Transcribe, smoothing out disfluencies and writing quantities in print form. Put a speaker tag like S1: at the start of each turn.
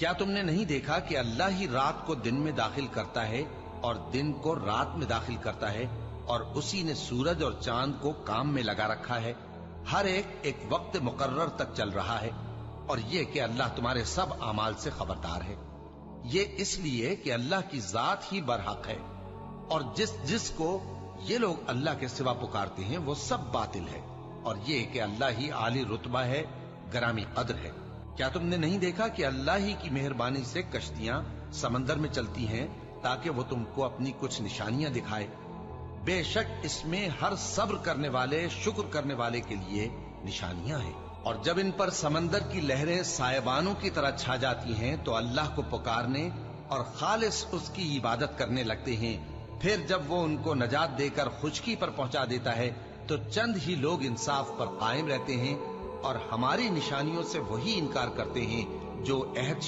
S1: کیا تم نے نہیں دیکھا کہ اللہ ہی رات کو دن میں داخل کرتا ہے اور دن کو رات میں داخل کرتا ہے، اور اسی نے سورج اور چاند کو کام میں لگا رکھا ہے، ہر ایک وقت مقرر تک چل رہا ہے، اور یہ کہ اللہ تمہارے سب اعمال سے خبردار ہے۔ یہ اس لیے کہ اللہ کی ذات ہی برحق ہے، اور جس کو یہ لوگ اللہ کے سوا پکارتے ہیں وہ سب باطل ہے، اور یہ کہ اللہ ہی عالی رتبہ ہے، گرامی قدر ہے۔ کیا تم نے نہیں دیکھا کہ اللہ ہی کی مہربانی سے کشتیاں سمندر میں چلتی ہیں تاکہ وہ تم کو اپنی کچھ نشانیاں دکھائے؟ بے شک اس میں ہر صبر کرنے والے، شکر کرنے والے کے لیے نشانیاں ہیں۔ اور جب ان پر سمندر کی لہریں سائبانوں کی طرح چھا جاتی ہیں تو اللہ کو پکارنے اور خالص اس کی عبادت کرنے لگتے ہیں، پھر جب وہ ان کو نجات دے کر خشکی پر پہنچا دیتا ہے تو چند ہی لوگ انصاف پر قائم رہتے ہیں، اور ہماری نشانیوں سے وہی انکار کرتے ہیں جو عہد